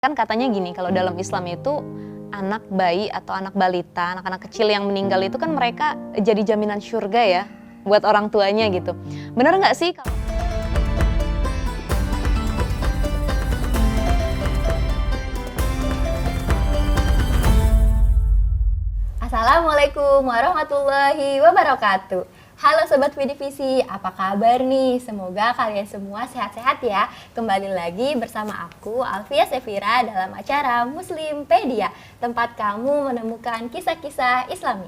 Kan katanya gini, kalau dalam Islam itu anak bayi atau anak balita, anak-anak kecil yang meninggal itu kan mereka jadi jaminan surga ya buat orang tuanya gitu. Bener nggak sih? Assalamualaikum warahmatullahi wabarakatuh. Halo Sobat Vidivisi, apa kabar nih? Semoga kalian semua sehat-sehat ya. Kembali lagi bersama aku, Alfia Sefira, dalam acara Muslimpedia, tempat kamu menemukan kisah-kisah Islami.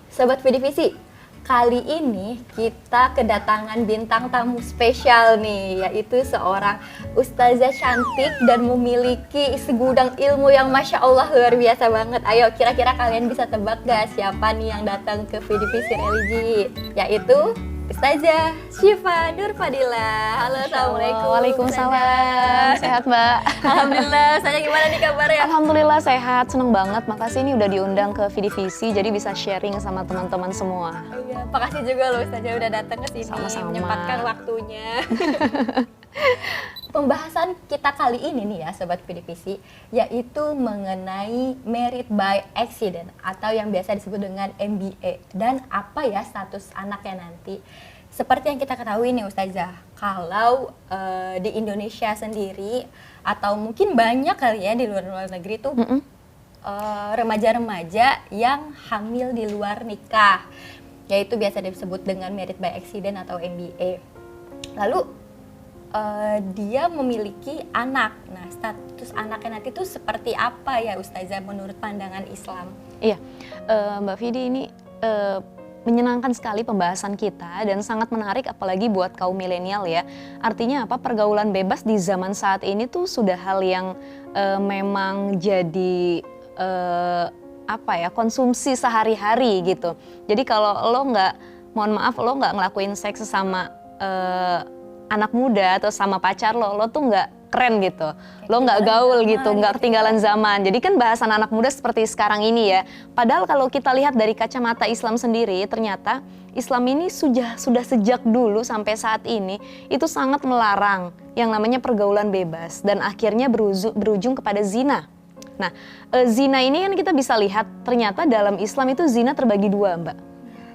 Sobat Vidivisi, kali ini kita kedatangan bintang tamu spesial nih, yaitu seorang ustazah cantik dan memiliki segudang ilmu yang Masya Allah luar biasa banget. Ayo, kira-kira kalian bisa tebak gak siapa nih yang datang ke Vidivisi Religi? Yaitu Ustazah Syifa Nur Fadila. Halo, Assalamualaikum. Waalaikumsalam. Sehat, Mbak? Alhamdulillah. Saya gimana nih kabarnya? Alhamdulillah sehat, seneng banget. Makasih ini udah diundang ke Vidivisi, jadi bisa sharing sama teman-teman semua. Iya, makasih juga loh Ustazah udah datang ke sini, Sama-sama. menyempatkan waktunya. Pembahasan kita kali ini nih ya Sobat Vidivisi, yaitu mengenai married by accident atau yang biasa disebut dengan MBA, dan apa ya status anaknya nanti. Seperti yang kita ketahui nih Ustazah, kalau di Indonesia sendiri atau mungkin banyak kali ya di luar negeri tuh remaja-remaja yang hamil di luar nikah, yaitu biasa disebut dengan married by accident atau MBA. Lalu dia memiliki anak. Nah, status anaknya nanti itu seperti apa ya Ustazah menurut pandangan Islam? Iya, Mbak Vidi, ini menyenangkan sekali pembahasan kita dan sangat menarik apalagi buat kaum milenial ya. Artinya apa? Pergaulan bebas di zaman saat ini tuh sudah hal yang memang jadi konsumsi sehari-hari gitu. Jadi kalau lo nggak, mohon maaf, lo nggak ngelakuin seks sama anak muda atau sama pacar lo tuh nggak keren gitu, lo nggak gaul gitu, nggak ketinggalan zaman. Jadi kan bahasan anak muda seperti sekarang ini ya. Padahal kalau kita lihat dari kacamata Islam sendiri, ternyata Islam ini sudah sejak dulu sampai saat ini itu sangat melarang yang namanya pergaulan bebas dan akhirnya berujung kepada zina. Nah, zina ini kan kita bisa lihat ternyata dalam Islam itu zina terbagi dua, Mbak.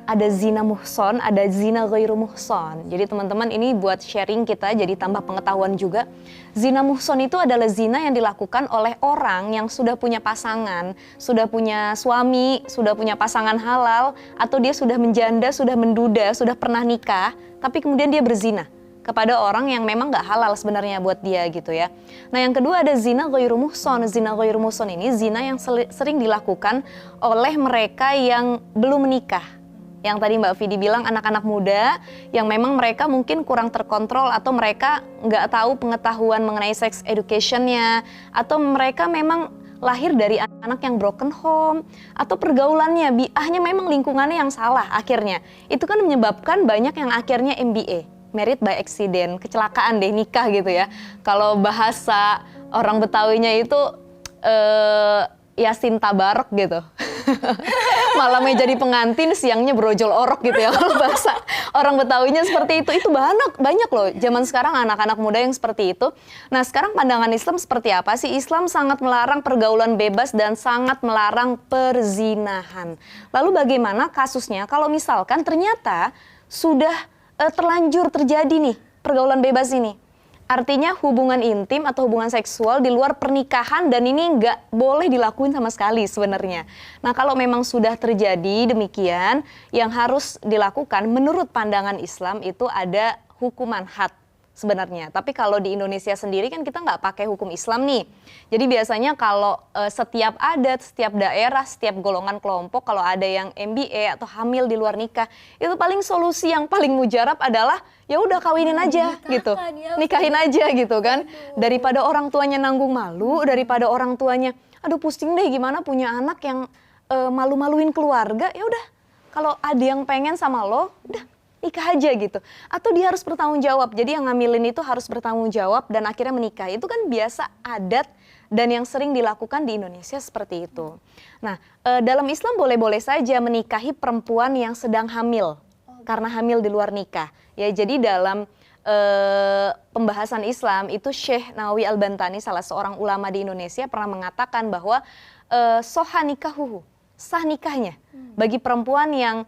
Ada zina muhson, ada zina ghairu muhson. Jadi teman-teman ini buat sharing kita jadi tambah pengetahuan juga. Zina muhson itu adalah zina yang dilakukan oleh orang yang sudah punya pasangan, sudah punya suami, sudah punya pasangan halal, atau dia sudah menjanda, sudah menduda, sudah pernah nikah, tapi kemudian dia berzina kepada orang yang memang gak halal sebenarnya buat dia gitu ya. Nah yang kedua ada zina ghairu muhson. Zina ghairu muhson ini zina yang sering dilakukan oleh mereka yang belum menikah. Yang tadi Mbak Vidi bilang anak-anak muda yang memang mereka mungkin kurang terkontrol atau mereka nggak tahu pengetahuan mengenai sex education-nya, atau mereka memang lahir dari anak yang broken home, atau pergaulannya, biahnya memang lingkungannya yang salah akhirnya. Itu kan menyebabkan banyak yang akhirnya MBA, married by accident, kecelakaan deh, nikah gitu ya. Kalau bahasa orang Betawinya itu Yasin Tabarok gitu. Malamnya jadi pengantin, siangnya brojol orok gitu ya. Kalau bahasa orang Betawinya seperti itu banyak loh zaman sekarang anak-anak muda yang seperti itu. Nah sekarang pandangan Islam seperti apa sih? Islam sangat melarang pergaulan bebas dan sangat melarang perzinahan. Lalu bagaimana kasusnya kalau misalkan ternyata sudah terlanjur terjadi nih pergaulan bebas ini? Artinya hubungan intim atau hubungan seksual di luar pernikahan, dan ini nggak boleh dilakuin sama sekali sebenarnya. Nah kalau memang sudah terjadi demikian, yang harus dilakukan menurut pandangan Islam itu ada hukuman had sebenarnya. Tapi kalau di Indonesia sendiri kan kita nggak pakai hukum Islam nih. Jadi biasanya kalau setiap adat, setiap daerah, setiap golongan kelompok kalau ada yang MBA atau hamil di luar nikah, itu paling solusi yang paling mujarab adalah ya udah kawinin aja gitu, nikahin aja gitu kan. Daripada orang tuanya nanggung malu, daripada orang tuanya aduh pusing deh gimana punya anak yang malu-maluin keluarga, ya udah kalau ada yang pengen sama lo, udah nikah aja gitu. Atau dia harus bertanggung jawab. Jadi yang ngamilin itu harus bertanggung jawab dan akhirnya menikah. Itu kan biasa adat dan yang sering dilakukan di Indonesia seperti itu. Nah, dalam Islam boleh-boleh saja menikahi perempuan yang sedang hamil karena hamil di luar nikah. Ya, jadi dalam pembahasan Islam itu Syekh Nawawi Al-Bantani, salah seorang ulama di Indonesia, pernah mengatakan bahwa soha nikahuhu, sah nikahnya bagi perempuan yang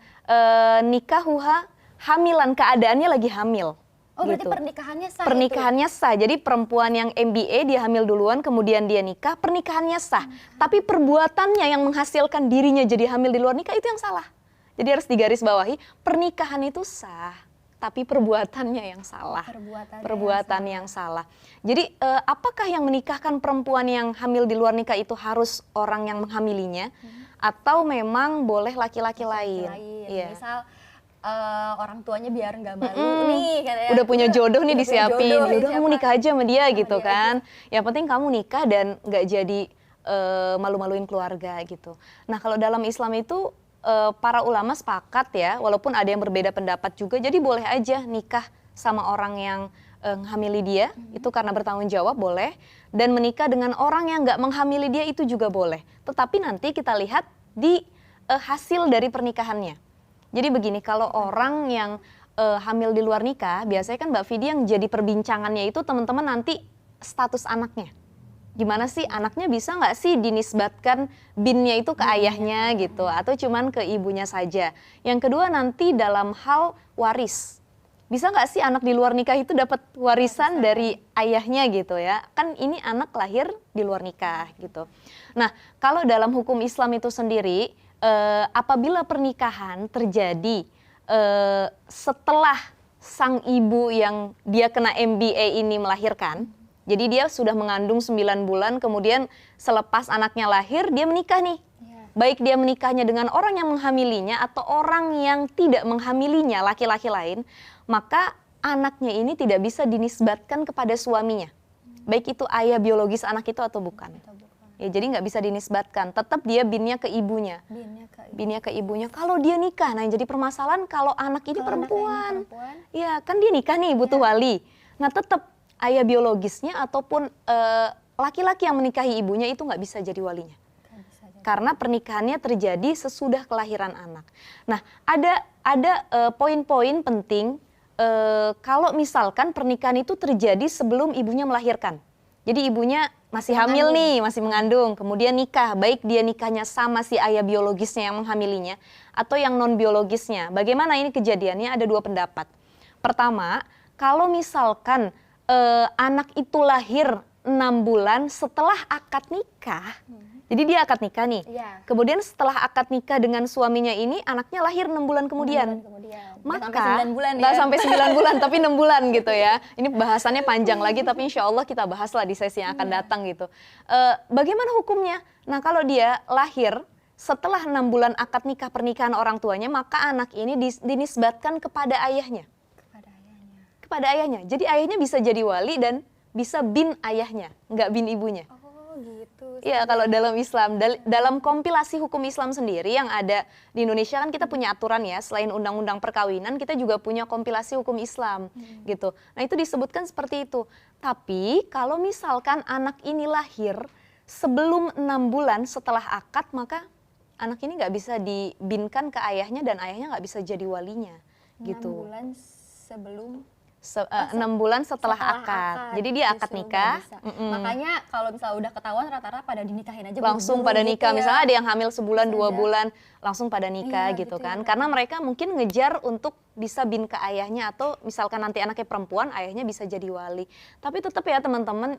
nikahuha hamilan, keadaannya lagi hamil. Oh, berarti Gitu. pernikahannya sah. Pernikahannya sah. Jadi perempuan yang MBA dia hamil duluan kemudian dia nikah, pernikahannya sah. Tapi perbuatannya yang menghasilkan dirinya jadi hamil di luar nikah itu yang salah. Jadi harus digarisbawahi, pernikahan itu sah, tapi perbuatannya yang salah. Perbuatan yang salah. Jadi apakah yang menikahkan perempuan yang hamil di luar nikah itu harus orang yang menghamilinya atau memang boleh laki-laki lain? Iya. Misal orang tuanya biar nggak malu nih katanya. Udah punya jodoh nih Udah punya disiapin, jodoh, udah kamu nikah aja sama dia gitu dia kan. Yang penting kamu nikah dan nggak jadi malu-maluin keluarga gitu. Nah kalau dalam Islam itu para ulama sepakat ya, walaupun ada yang berbeda pendapat juga, jadi boleh aja nikah sama orang yang menghamili dia, itu karena bertanggung jawab boleh. Dan menikah dengan orang yang nggak menghamili dia itu juga boleh. Tetapi nanti kita lihat di hasil dari pernikahannya. Jadi begini, kalau orang yang hamil di luar nikah, biasanya kan Mbak Vidi yang jadi perbincangannya itu teman-teman nanti status anaknya. Gimana sih anaknya bisa nggak sih dinisbatkan binnya itu ke ayahnya gitu, atau cuman ke ibunya saja. Yang kedua nanti dalam hal waris. Bisa nggak sih anak di luar nikah itu dapat warisan dari ayahnya gitu ya. Kan ini anak lahir di luar nikah gitu. Nah kalau dalam hukum Islam itu sendiri, apabila pernikahan terjadi setelah sang ibu yang dia kena MBA ini melahirkan, jadi dia sudah mengandung 9 bulan, kemudian selepas anaknya lahir dia menikah nih. Baik dia menikahnya dengan orang yang menghamilinya atau orang yang tidak menghamilinya, laki-laki lain, maka anaknya ini tidak bisa dinisbatkan kepada suaminya. Baik itu ayah biologis anak itu atau bukan. Ya, jadi nggak bisa dinisbatkan, tetap dia binnya ke ibunya. Binnya ke ibunya. Kalau dia nikah, nah yang jadi permasalahan kalau anak ini perempuan. Ya kan dia nikah nih, butuh wali. Nah tetap ayah biologisnya ataupun laki-laki yang menikahi ibunya itu nggak bisa jadi walinya. Karena pernikahannya terjadi sesudah kelahiran anak. Nah ada poin-poin penting kalau misalkan pernikahan itu terjadi sebelum ibunya melahirkan. Jadi ibunya masih hamil nih, masih mengandung, kemudian nikah, baik dia nikahnya sama si ayah biologisnya yang menghamilinya atau yang non biologisnya. Bagaimana ini kejadiannya? Ada dua pendapat. Pertama, kalau misalkan anak itu lahir 6 bulan setelah akad nikah, jadi dia akad nikah nih. Kemudian setelah akad nikah dengan suaminya ini, anaknya lahir 6 bulan kemudian. Maka nggak sampai 9 bulan, tapi 6 bulan gitu ya. Ini bahasannya panjang lagi, tapi insya Allah kita bahaslah di sesi yang akan datang gitu. Bagaimana hukumnya? Nah kalau dia lahir setelah 6 bulan akad nikah pernikahan orang tuanya, maka anak ini dinisbatkan kepada ayahnya. Kepada ayahnya. Jadi ayahnya bisa jadi wali dan bisa bin ayahnya, nggak bin ibunya. Gitu. Iya, kalau dalam Islam, dalam kompilasi hukum Islam sendiri yang ada di Indonesia kan kita punya aturan ya, selain undang-undang perkawinan kita juga punya kompilasi hukum Islam gitu. Nah itu disebutkan seperti itu. Tapi kalau misalkan anak ini lahir sebelum 6 bulan setelah akad, maka anak ini nggak bisa dibinkan ke ayahnya dan ayahnya nggak bisa jadi walinya gitu. 6 bulan sebelum 6 bulan setelah akad. Jadi dia akad nikah. Makanya kalau misalnya udah ketahuan rata-rata pada dinikahin aja. Langsung pada nikah. Gitu ya. Misalnya ada yang hamil sebulan, 2 bulan, langsung pada nikah gitu kan. Karena mereka mungkin ngejar untuk bisa bin ke ayahnya atau misalkan nanti anaknya perempuan, ayahnya bisa jadi wali. Tapi tetap ya teman-teman,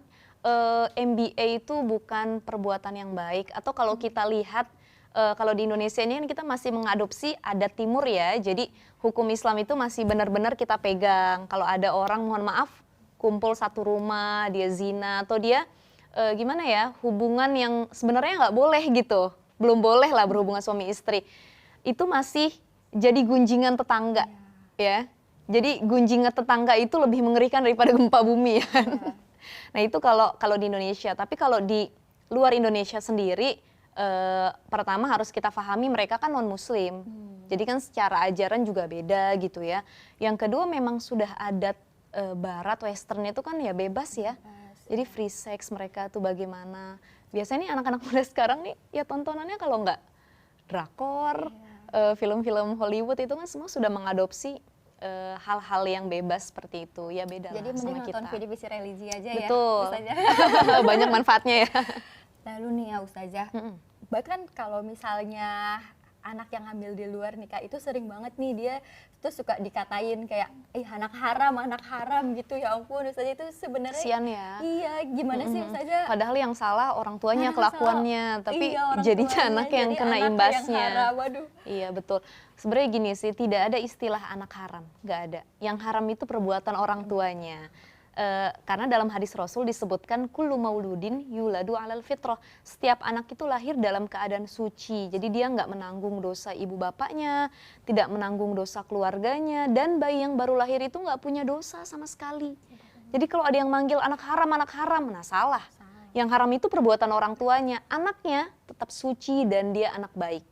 MBA itu bukan perbuatan yang baik. Atau kalau kita lihat, kalau di Indonesia ini kan kita masih mengadopsi adat timur ya, jadi hukum Islam itu masih benar-benar kita pegang. Kalau ada orang mohon maaf kumpul satu rumah, dia zina atau dia gimana ya, hubungan yang sebenarnya nggak boleh gitu, belum boleh lah berhubungan suami istri, itu masih jadi gunjingan tetangga ya. Jadi gunjingan tetangga itu lebih mengerikan daripada gempa bumi ya. Nah itu kalau di Indonesia, tapi kalau di luar Indonesia sendiri, pertama harus kita pahami mereka kan non muslim, jadi kan secara ajaran juga beda gitu ya. Yang kedua memang sudah adat barat western itu kan ya bebas ya, jadi free sex mereka tuh bagaimana. Biasanya nih anak-anak muda sekarang nih ya tontonannya kalau nggak drakor, film-film Hollywood itu kan semua sudah mengadopsi hal-hal yang bebas seperti itu. Ya beda Jadi lah mending sama kita. nonton visi religi aja ya. Betul. Ustazah. Banyak manfaatnya ya. Lalu nih ya Ustazah, bahkan kalau misalnya anak yang hamil di luar nikah itu sering banget nih dia tuh suka dikatain kayak anak haram gitu, ya ampun Ustazah, itu sebenarnya Kasian ya. iya gimana sih Ustazah? Padahal yang salah orang tuanya Yang kelakuannya, tapi iya, orang jadinya tuanya, anak yang jadi kena anak imbasnya. yang haram, waduh. Iya betul. Sebenarnya gini sih, tidak ada istilah anak haram, nggak ada. Yang haram itu perbuatan orang tuanya. Karena dalam hadis Rasul disebutkan kullu mauludin yuladu alal fitrah. Setiap anak itu lahir dalam keadaan suci. Jadi dia nggak menanggung dosa ibu bapaknya, tidak menanggung dosa keluarganya, dan bayi yang baru lahir itu nggak punya dosa sama sekali. Jadi kalau ada yang manggil anak haram, nah salah. Yang haram itu perbuatan orang tuanya. Anaknya tetap suci dan dia anak baik.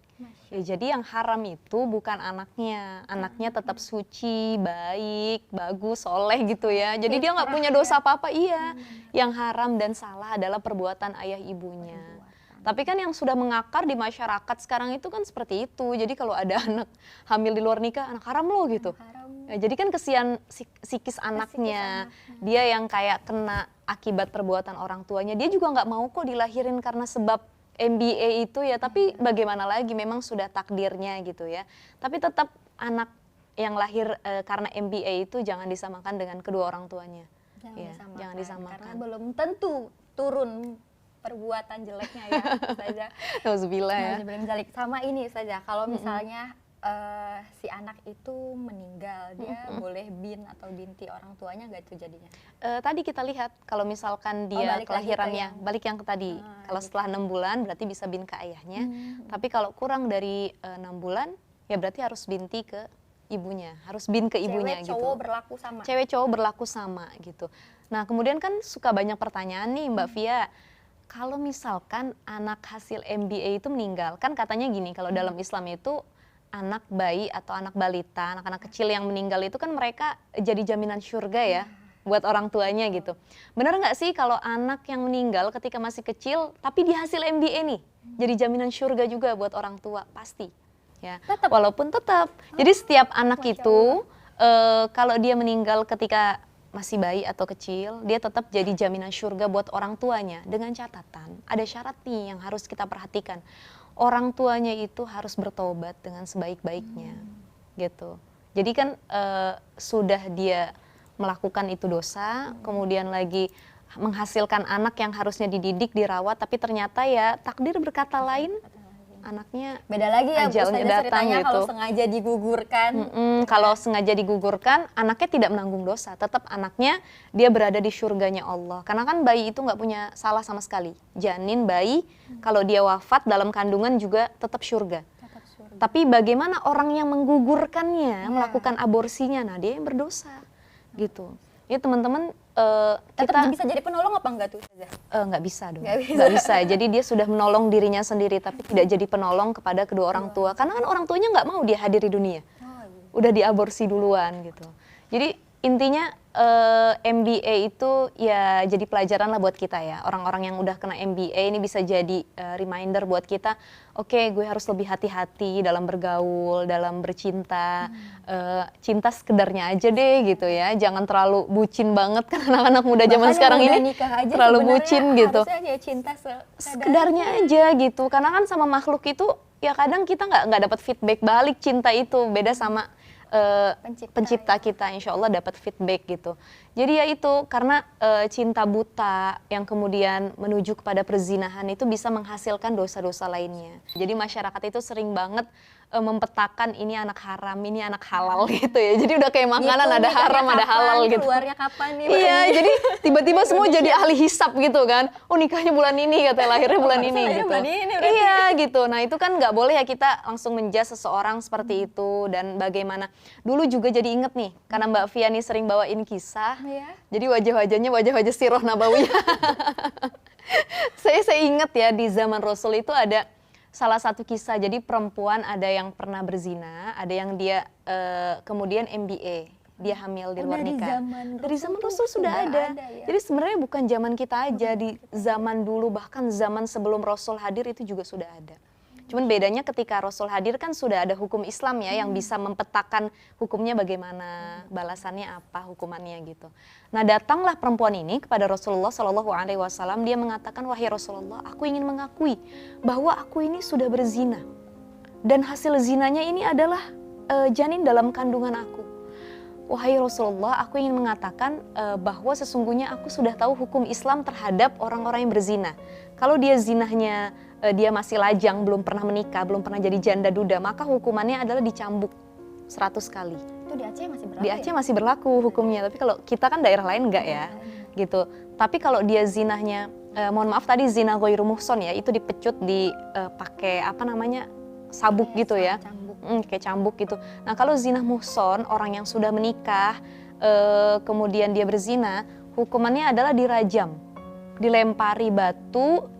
Ya, jadi yang haram itu bukan anaknya tetap suci, baik, bagus, soleh gitu ya. Jadi dia nggak punya dosa apa-apa, iya. Yang haram dan salah adalah perbuatan ayah ibunya. Tapi kan yang sudah mengakar di masyarakat sekarang itu kan seperti itu. Jadi kalau ada anak hamil di luar nikah, anak haram loh gitu. Ya, jadi kan kesian psikis anaknya. Dia yang kayak kena akibat perbuatan orang tuanya. Dia juga nggak mau kok dilahirin karena sebab MBA itu ya, tapi bagaimana lagi, memang sudah takdirnya gitu ya. Tapi tetap anak yang lahir karena MBA itu jangan disamakan dengan kedua orang tuanya. Jangan disamakan. Karena belum tentu turun perbuatan jeleknya ya saja. Nauzubillah ya. Sama ini saja, kalau misalnya si anak itu meninggal, dia boleh bin atau binti orang tuanya nggak itu jadinya? Tadi kita lihat kalau misalkan dia kelahirannya balik yang ke tadi, kalau setelah 6 bulan berarti bisa bin ke ayahnya. Tapi kalau kurang dari 6 bulan ya berarti harus binti ke ibunya, harus bin ke ibunya gitu. Cewek cowok berlaku sama. Cewek cowok berlaku sama gitu. Nah kemudian kan suka banyak pertanyaan nih Mbak Via. Kalau misalkan anak hasil MBA itu meninggal, kan katanya gini, kalau dalam Islam itu anak bayi atau anak balita, anak-anak kecil yang meninggal itu kan mereka jadi jaminan surga ya buat orang tuanya gitu. Benar nggak sih kalau anak yang meninggal ketika masih kecil tapi di hasil MBA nih jadi jaminan surga juga buat orang tua? Pasti ya. Walaupun tetap. Jadi setiap anak itu kalau dia meninggal ketika masih bayi atau kecil, dia tetap jadi jaminan surga buat orang tuanya, dengan catatan ada syarat nih yang harus kita perhatikan. Orang tuanya itu harus bertobat dengan sebaik-baiknya, gitu. Jadi kan sudah dia melakukan itu dosa, kemudian lagi menghasilkan anak yang harusnya dididik, dirawat, tapi ternyata ya takdir berkata lain, anaknya beda lagi ya, ajalnya datang ceritanya gitu. Kalau sengaja digugurkan. Kalau sengaja digugurkan, anaknya tidak menanggung dosa, tetap anaknya dia berada di surganya Allah. Karena kan bayi itu nggak punya salah sama sekali. Janin bayi kalau dia wafat dalam kandungan juga tetap surga. Tapi bagaimana orang yang menggugurkannya, melakukan aborsinya, nah dia yang berdosa, gitu. Ya teman-teman, kita bisa jadi penolong apa enggak tuh? Nggak bisa dong, nggak bisa. Jadi dia sudah menolong dirinya sendiri, tapi tidak jadi penolong kepada kedua orang tua. Karena kan orang tuanya nggak mau dia hadir di dunia, udah diaborsi duluan gitu. Jadi intinya MBA itu ya jadi pelajaran lah buat kita ya. Orang-orang yang udah kena MBA ini bisa jadi reminder buat kita. Oke, gue harus lebih hati-hati dalam bergaul, dalam bercinta. Cinta sekedarnya aja deh gitu ya. Jangan terlalu bucin banget, kan anak-anak muda zaman sekarang ini terlalu bucin gitu. Harusnya cinta sekedarnya aja gitu. Karena kan sama makhluk itu ya kadang kita nggak dapat feedback balik cinta itu. Beda sama pencipta kita, insya Allah dapat feedback gitu. Jadi ya itu, karena cinta buta yang kemudian menuju kepada perzinahan itu bisa menghasilkan dosa-dosa lainnya. Jadi masyarakat itu sering banget mempetakan ini anak haram, ini anak halal gitu ya. Jadi udah kayak makanan, ada haram, ada halal gitu. Keluarnya kapan nih? Iya, jadi tiba-tiba semua jadi ahli hisap gitu kan. Oh nikahnya bulan ini, katanya lahirnya bulan ini gitu. Iya gitu. Nah itu kan nggak boleh ya kita langsung menjudge seseorang seperti itu. Dan bagaimana, dulu juga jadi inget nih, karena Mbak Via nih sering bawain kisah. Jadi wajah-wajahnya wajah-wajah sirah nabawiyah. Saya inget ya, di zaman Rasul itu ada salah satu kisah. Jadi perempuan ada yang pernah berzina, ada yang dia kemudian MBA, dia hamil di luar nikah. Dari zaman Rasul sudah ada. Ya? Jadi sebenarnya bukan zaman kita aja, di zaman dulu bahkan zaman sebelum Rasul hadir itu juga sudah ada. Cuman bedanya ketika Rasul hadir kan sudah ada hukum Islam ya yang bisa mempetakan hukumnya bagaimana, balasannya apa, hukumannya gitu. Nah, datanglah perempuan ini kepada Rasulullah Shallallahu Alaihi Wasallam. Dia mengatakan, wahai Rasulullah, aku ingin mengakui bahwa aku ini sudah berzina dan hasil zinanya ini adalah janin dalam kandungan aku. Wahai Rasulullah, aku ingin mengatakan bahwa sesungguhnya aku sudah tahu hukum Islam terhadap orang-orang yang berzina. Kalau dia zinahnya, dia masih lajang, belum pernah menikah, belum pernah jadi janda duda, maka hukumannya adalah dicambuk 100 kali. Itu di Aceh masih berlaku? Di Aceh masih berlaku hukumnya, tapi kalau kita kan daerah lain enggak ya, gitu. Tapi kalau dia zinahnya, mohon maaf tadi zina ghairu muhson ya, itu dipecut, dipakai sabuk gitu ya. Kayak cambuk gitu. Nah, kalau zina muhson, orang yang sudah menikah kemudian dia berzina, hukumannya adalah dirajam, dilempari batu,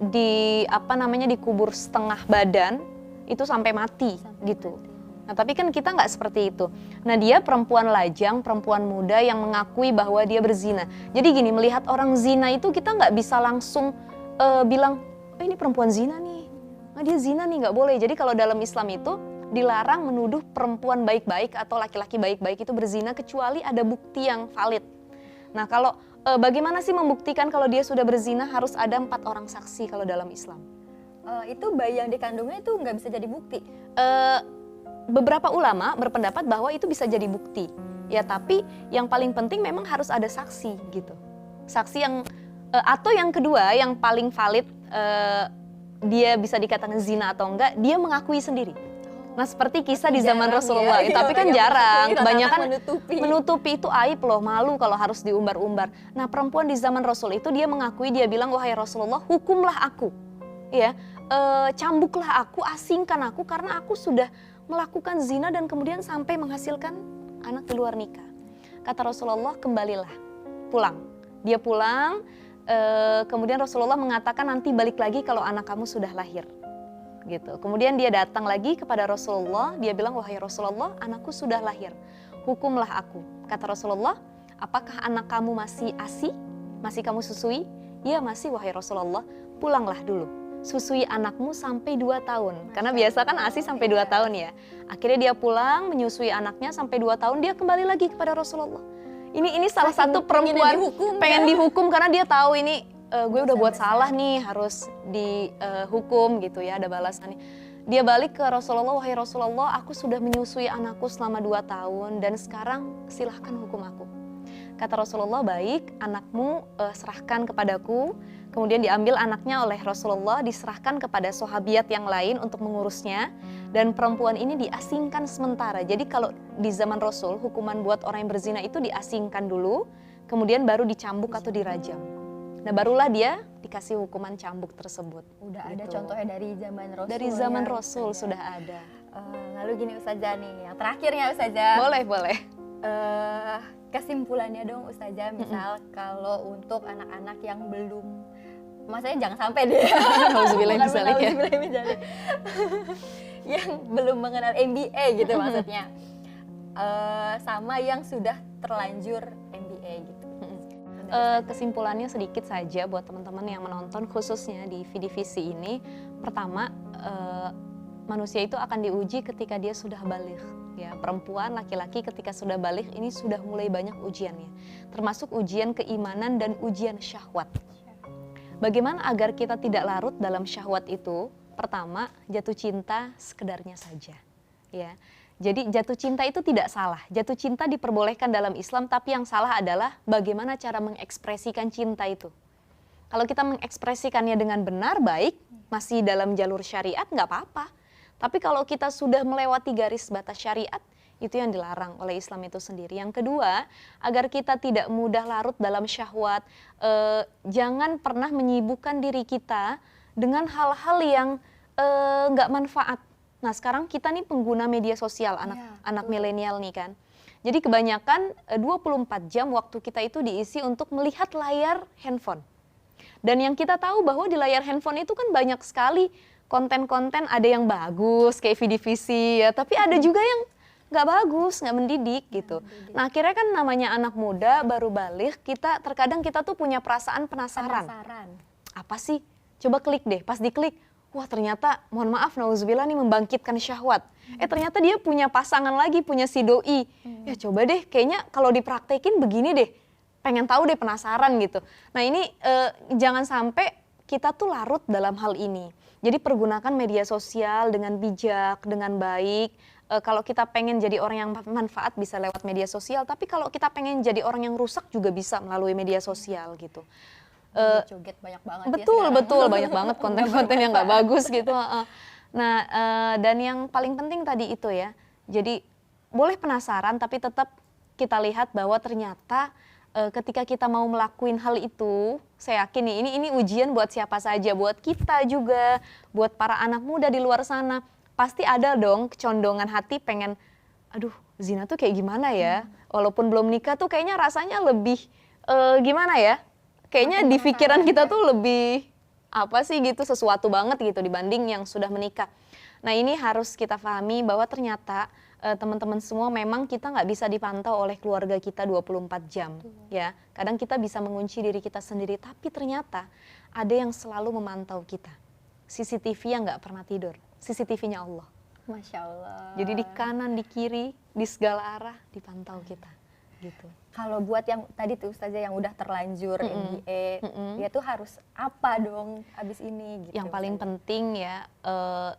dikubur setengah badan itu sampai mati gitu. Nah, tapi kan kita nggak seperti itu. Nah, dia perempuan lajang, perempuan muda yang mengakui bahwa dia berzina. Jadi gini, melihat orang zina itu kita nggak bisa langsung bilang, ini perempuan zina nih, dia zina nih, nggak boleh. Jadi kalau dalam Islam itu dilarang menuduh perempuan baik-baik atau laki-laki baik-baik itu berzina kecuali ada bukti yang valid. Nah, kalau bagaimana sih membuktikan kalau dia sudah berzina? Harus ada 4 orang saksi kalau dalam Islam. Itu bayi yang dikandungnya itu nggak bisa jadi bukti? Beberapa ulama berpendapat bahwa itu bisa jadi bukti. Ya, tapi yang paling penting memang harus ada saksi gitu. Saksi yang atau yang kedua yang paling valid, dia bisa dikatakan zina atau enggak, dia mengakui sendiri. Nah, seperti kisah di zaman Rasulullah, ya, tapi kan jarang, kebanyakan menutupi itu aib loh, malu kalau harus diumbar-umbar. Nah, perempuan di zaman Rasul itu dia mengakui, dia bilang, wahai Rasulullah, hukumlah aku, ya, cambuklah aku, asingkan aku karena aku sudah melakukan zina dan kemudian sampai menghasilkan anak di luar nikah. Kata Rasulullah, kembalilah, pulang. Dia pulang, kemudian Rasulullah mengatakan nanti balik lagi kalau anak kamu sudah lahir. Gitu. Kemudian dia datang lagi kepada Rasulullah, dia bilang, wahai Rasulullah, anakku sudah lahir, hukumlah aku. Kata Rasulullah, apakah anak kamu masih ASI? Masih kamu susui? Ya masih, wahai Rasulullah, pulanglah dulu, susui anakmu sampai 2 tahun. Karena biasa kan ASI sampai 2 tahun ya. Akhirnya dia pulang, menyusui anaknya sampai 2 tahun, dia kembali lagi kepada Rasulullah. Ini salah satu perempuan pengen dihukum karena dia tahu ini, gue udah buat salah nih, harus dihukum gitu ya, ada balasannya. Dia balik ke Rasulullah, wahai Rasulullah, aku sudah menyusui anakku selama 2 tahun dan sekarang silahkan hukum aku. Kata Rasulullah, baik, anakmu serahkan kepadaku. Kemudian diambil anaknya oleh Rasulullah, diserahkan kepada sahabiat yang lain untuk mengurusnya. Dan perempuan ini diasingkan sementara. Jadi kalau di zaman Rasul, hukuman buat orang yang berzina itu diasingkan dulu, kemudian baru dicambuk atau dirajam. Nah, barulah dia dikasih hukuman cambuk tersebut. Udah gitu. Ada contohnya dari zaman Rasul. Dari zaman ya, Rasul sudah ada. Lalu gini Ustazah nih, yang terakhirnya Ustazah. Boleh. Kesimpulannya dong Ustazah, misal kalau untuk anak-anak yang belum, maksudnya jangan sampai deh. Yang belum mengenal MBA gitu maksudnya. Sama yang sudah terlanjur MBA gitu. Kesimpulannya sedikit saja buat teman-teman yang menonton khususnya di VDVC ini. Pertama, manusia itu akan diuji ketika dia sudah baligh. Ya, perempuan, laki-laki ketika sudah baligh ini sudah mulai banyak ujiannya. Termasuk ujian keimanan dan ujian syahwat. Bagaimana agar kita tidak larut dalam syahwat itu? Pertama, jatuh cinta sekedarnya saja. Ya. Jadi jatuh cinta itu tidak salah. Jatuh cinta diperbolehkan dalam Islam, tapi yang salah adalah bagaimana cara mengekspresikan cinta itu. Kalau kita mengekspresikannya dengan benar, baik, masih dalam jalur syariat, nggak apa-apa. Tapi kalau kita sudah melewati garis batas syariat, itu yang dilarang oleh Islam itu sendiri. Yang kedua, agar kita tidak mudah larut dalam syahwat, jangan pernah menyibukkan diri kita dengan hal-hal yang nggak manfaat. Nah, sekarang kita nih pengguna media sosial, anak milenial nih kan. Jadi kebanyakan 24 jam waktu kita itu diisi untuk melihat layar handphone. Dan yang kita tahu bahwa di layar handphone itu kan banyak sekali konten-konten, ada yang bagus kayak VDVC ya, tapi ada juga yang nggak bagus, nggak mendidik gitu. Nah, akhirnya kan namanya anak muda baru baligh, terkadang kita tuh punya perasaan penasaran. Apa sih? Coba klik deh, pas diklik, wah ternyata mohon maaf nauzubillah nih membangkitkan syahwat. Ternyata dia punya pasangan lagi, punya si doi. Ya coba deh, kayaknya kalau dipraktekin begini deh. Pengen tahu deh, penasaran gitu. Nah ini jangan sampai kita tuh larut dalam hal ini. Jadi pergunakan media sosial dengan bijak, dengan baik. Kalau kita pengen jadi orang yang manfaat bisa lewat media sosial, tapi kalau kita pengen jadi orang yang rusak juga bisa melalui media sosial gitu. Joget banyak banget Betul, ya betul. Banyak banget konten-konten yang nggak bagus gitu. Nah, dan yang paling penting tadi itu ya, jadi boleh penasaran tapi tetap kita lihat bahwa ternyata ketika kita mau melakukan hal itu, saya yakin nih ini ujian buat siapa saja, buat kita juga, buat para anak muda di luar sana. Pasti ada dong kecondongan hati pengen, aduh zina tuh kayak gimana ya, walaupun belum nikah tuh kayaknya rasanya lebih gimana ya, kayaknya di pikiran kita tuh lebih apa sih gitu, sesuatu banget gitu dibanding yang sudah menikah. Nah ini harus kita pahami bahwa ternyata teman-teman semua memang kita nggak bisa dipantau oleh keluarga kita 24 jam. Ya, kadang kita bisa mengunci diri kita sendiri, tapi ternyata ada yang selalu memantau kita. CCTV yang nggak pernah tidur, CCTV-nya Allah. Masya Allah. Jadi di kanan, di kiri, di segala arah dipantau kita. Gitu. Kalau buat yang tadi tuh Ustazah yang udah terlanjur MBA, dia tuh harus apa dong abis ini gitu. Yang paling penting ya,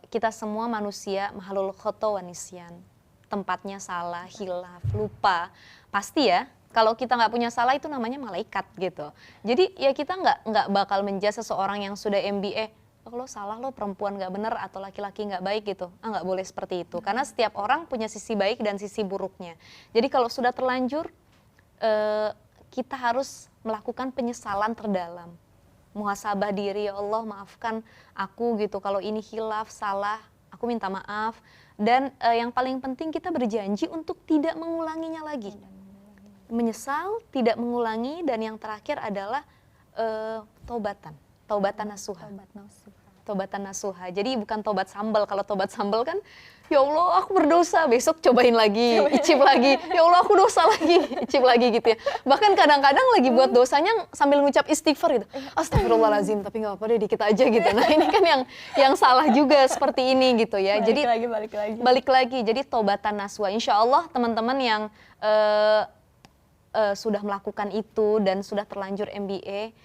kita semua manusia mahlul khoto wa nisyan. Tempatnya salah, hilaf, lupa. Pasti ya, kalau kita nggak punya salah itu namanya malaikat gitu. Jadi ya kita nggak bakal menjudge seseorang yang sudah MBA, oh, lo salah, lo perempuan nggak bener atau laki-laki nggak baik gitu. Nggak boleh seperti itu. Karena setiap orang punya sisi baik dan sisi buruknya. Jadi kalau sudah terlanjur, kita harus melakukan penyesalan terdalam. Muhasabah diri, ya Allah maafkan aku gitu. Kalau ini khilaf, salah, aku minta maaf. Dan yang paling penting kita berjanji untuk tidak mengulanginya lagi. Menyesal, tidak mengulangi, dan yang terakhir adalah taubatan nasuha. Taubatan nasuha. Jadi bukan tobat sambal. Kalau tobat sambal kan, ya Allah aku berdosa, besok cobain lagi, icip lagi. Ya Allah aku dosa lagi, icip lagi gitu ya. Bahkan kadang-kadang lagi buat dosanya sambil ngucap istighfar gitu. Astagfirullahaladzim, tapi nggak apa-apa deh, dikit aja gitu. Nah ini kan yang salah juga seperti ini gitu ya. Balik lagi. Jadi taubatan nasuha. Insya Allah teman-teman yang sudah melakukan itu dan sudah terlanjur MBA,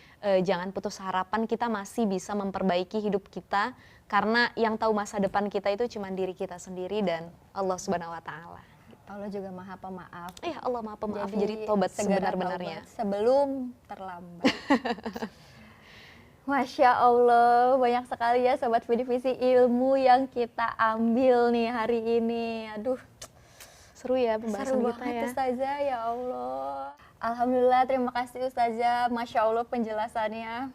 jangan putus harapan, kita masih bisa memperbaiki hidup kita karena yang tahu masa depan kita itu cuma diri kita sendiri dan Allah Subhanahu wa taala. Allah juga Maha Pemaaf. Allah Maha Pemaaf. Jadi tobat sebenar-benarnya sebelum terlambat. Masya Allah, banyak sekali ya Sobat Vidivisi ilmu yang kita ambil nih hari ini. Aduh, seru ya pembahasan seru kita banget ya. Ustazah, ya Allah. Alhamdulillah, terima kasih Ustazah. Masya Allah penjelasannya.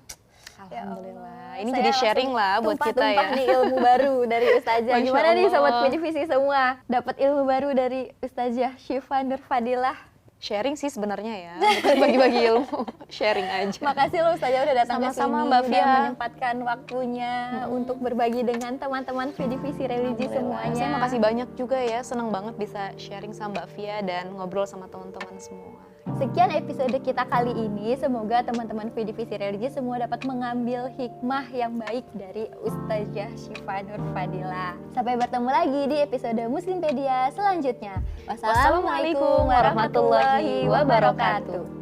Alhamdulillah. Ini jadi sharing lah buat kita ya. Tumpah nih ilmu baru dari Ustazah. Gimana nih Sobat Vidivisi semua? Dapat ilmu baru dari Ustazah Syifa Nur Fadilah. Sharing sih sebenarnya ya, bukan bagi-bagi ilmu, sharing aja. Makasih loh Ustazah udah datang ke sini, Sama-sama Mbak Fia, udah menyempatkan waktunya untuk berbagi dengan teman-teman Vidivisi religi semuanya. Saya makasih banyak juga ya, senang banget bisa sharing sama Mbak Fia dan ngobrol sama teman-teman semua. Sekian episode kita kali ini, semoga teman-teman Vidivisi religi semua dapat mengambil hikmah yang baik dari Ustazah Syifa Nur Fadilah. Sampai bertemu lagi di episode Muslimpedia selanjutnya. Wassalamualaikum warahmatullahi wabarakatuh.